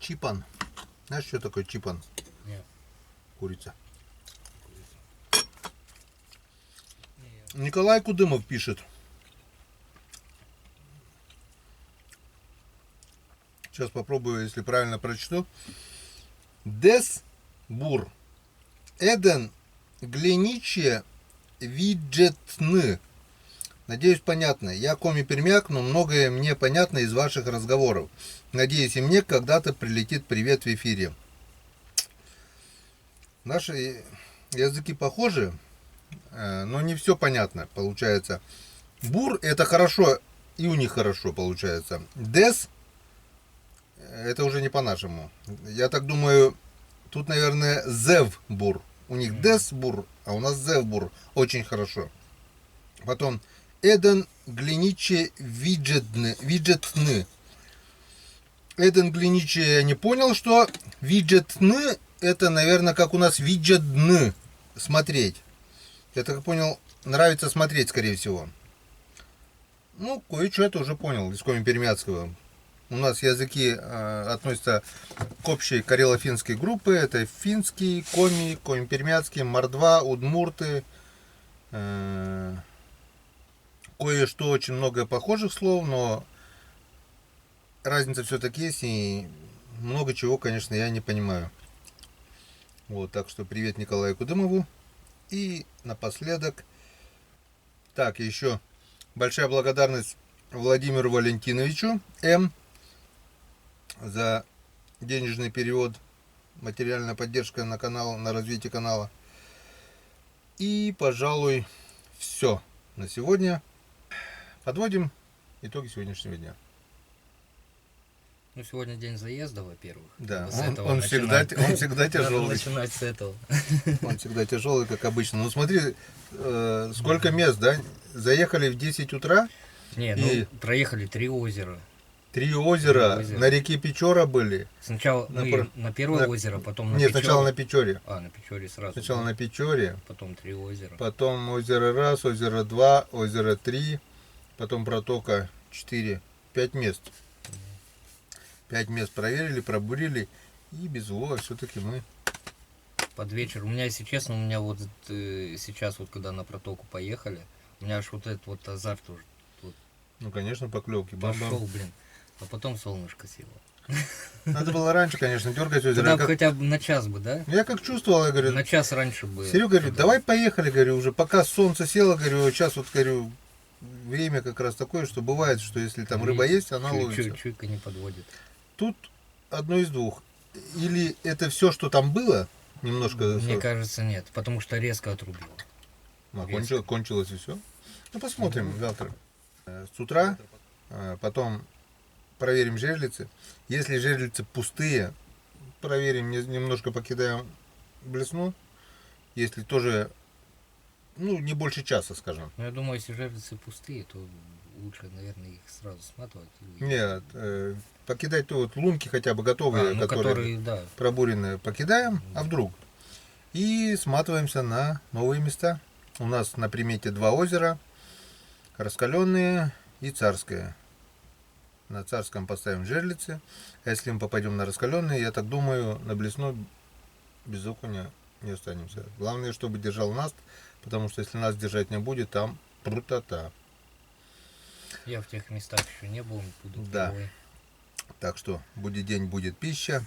Чипан. Знаешь, что такое чипан? Нет. Курица. Николай Кудымов пишет. Сейчас попробую, если правильно прочту. Десбур. Эден глиниче виджетны. Надеюсь, понятно. Я коми-пермяк, но многое мне понятно из ваших разговоров. Надеюсь, и мне когда-то прилетит привет в эфире. Наши языки похожи, но не все понятно, получается. Бур это хорошо, и у них хорошо получается. Дес это уже не по-нашему. Я так думаю, тут, наверное, зевбур. У них десбур, а у нас зевбур. Очень хорошо. Потом Эден глиниче виджетны. Эден глиниче я не понял, что виджетны это, наверное, как у нас виджетны. Смотреть. Я так понял, нравится смотреть, скорее всего. Ну, кое-что это уже понял из коми-пермяцкого. У нас языки относятся к общей карело-финской группе. Это финский, коми, коми-пермяцкий, мордва, удмурты. Кое-что очень много похожих слов, но разница все-таки есть. И много чего, конечно, я не понимаю. Вот, так что привет Николаю Кудымову. И напоследок, так, еще большая благодарность Владимиру Валентиновичу М. за денежный перевод, материальная поддержка на канал, на развитие канала. И, пожалуй, все на сегодня. Подводим итоги сегодняшнего дня. Ну, сегодня день заезда, во-первых. Да, Надо с этого он всегда Надо тяжелый. начинать с этого. Он всегда тяжелый, как обычно. Ну смотри, сколько мест, да? Заехали в 10 утра, Не, И- ну, проехали 3 озера. 3 озера, 3 озера. на реке Печора были. Сначала На мы пор- на первое на- озеро, потом на Нет, Печору. сначала на Печоре. А, на Печоре сразу. Сначала да. на Печоре, Потом 3 озера. потом озеро 1, озеро 2, озеро 3, потом протока 4, 5 мест. 5 мест проверили, пробурили, и без улова все-таки мы. Под вечер. У меня, если честно, у меня вот сейчас, вот когда на протоку поехали, у меня аж вот этот вот азарт уже Ну, конечно, поклевки. пошел, блин. А потом солнышко село. Надо было раньше, конечно, дергать озеро. Тогда Я бы как, хотя бы на час бы, да? я как чувствовал, я говорю, На час раньше бы. Серега говорит, туда. давай поехали, говорю, уже пока солнце село, говорю, сейчас вот, говорю, время как раз такое, что бывает, что если там рыба есть, она ловится. Чуйка не подводит. Тут одно из двух. Или это все, что там было? Немножко... Мне кажется, нет, потому что резко отрубило. Кончилось и все. Ну, посмотрим завтра. С утра, потом проверим жерлицы. Если жерлицы пустые, проверим, немножко покидаем блесну. Если тоже, ну, не больше часа, скажем. Ну, я думаю, если жерлицы пустые, то лучше, наверное, их сразу сматывать. Нет, покидать то вот лунки хотя бы готовые, которые да. пробуренные, покидаем, а вдруг. И сматываемся на новые места. У нас на примете 2 озера. Раскаленные и Царское. На Царском поставим жерлицы. А если мы попадем на раскаленные, я так думаю, на блесну без окуня не останемся. Главное, чтобы держал наст, потому что если нас держать не будет, там прутота. Я в тех местах еще не был, буду Да. первый. Так что будет день, будет пища.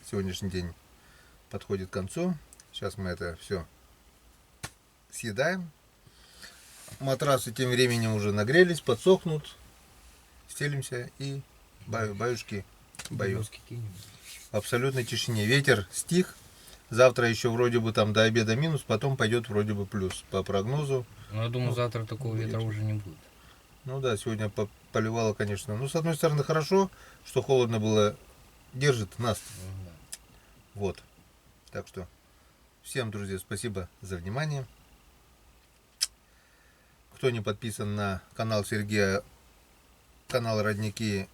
Сегодняшний день подходит к концу. Сейчас мы это все съедаем. Матрасы тем временем уже нагрелись, подсохнут. Стелимся и баюшки баю. Русский кинем. В абсолютной тишине. Ветер стих. Завтра еще вроде бы там до обеда минус, потом пойдет вроде бы плюс по прогнозу. Но я думаю, завтра такого ветра уже не будет. Ну да, сегодня поливало, конечно. Ну, с одной стороны, хорошо, что холодно было. Держит нас. Ну, да. Вот. Так что всем, друзья, спасибо за внимание. Кто не подписан на канал Сергея, канал Родники,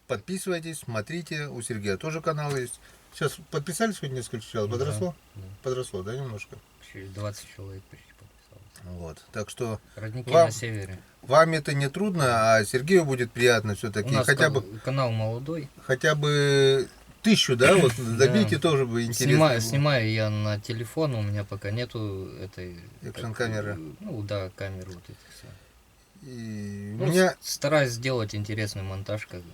подписывайтесь, смотрите. У Сергея тоже канал есть. Сейчас подписались хоть несколько человек? Подросло? Да. Подросло, да, немножко? Через 20 человек почти подписалось. Вот. Так что Родники Вам- на севере. вам это не трудно, а Сергею будет приятно У все-таки. нас канал молодой. Хотя бы 1000, да, вот добейте, тоже бы интересно. было. Снимаю я на телефон, у меня пока нету этой... Экшн-камеры. Ну да, камеры вот эти все. И Ну, меня... стараюсь сделать интересный монтаж, как бы.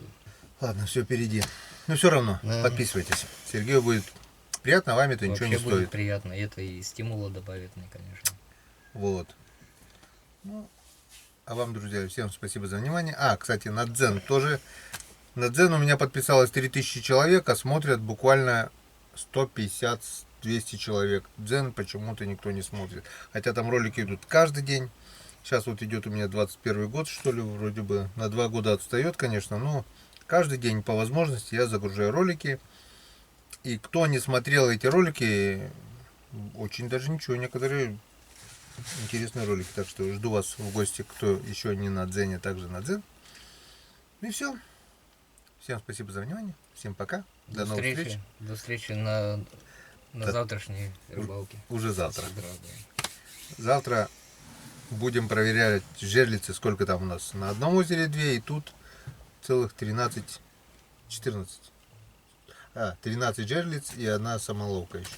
Ладно, все впереди. Но все равно, Да. подписывайтесь. Сергею будет приятно, а вам это ничего Вообще не будет стоит. приятно. И это и стимула добавит мне, конечно. Вот. Ну, а вам, друзья, всем спасибо за внимание. А, кстати, на Дзен тоже. На Дзен у меня подписалось 3000 человек, а смотрят буквально 150-200 человек. Дзен почему-то никто не смотрит. Хотя там ролики идут каждый день. Сейчас вот идет у меня 21 год, что ли, вроде бы. На 2 года отстает, конечно, но каждый день по возможности я загружаю ролики. И кто не смотрел эти ролики, очень даже ничего, некоторые интересные ролики. Так что жду вас в гости, кто еще не на Дзене, также на Дзен. И все. Всем спасибо за внимание. Всем пока. До новых встреч. До встречи на Да. завтрашней рыбалке. Уже завтра. С утра, да. Завтра будем проверять жерлицы, сколько там у нас. На одном озере 2 и тут целых 13, 14. 13 жерлиц и 1 самоловка еще.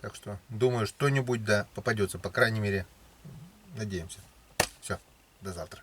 Так что думаю, что-нибудь да попадется. По крайней мере, надеемся. Все, до завтра.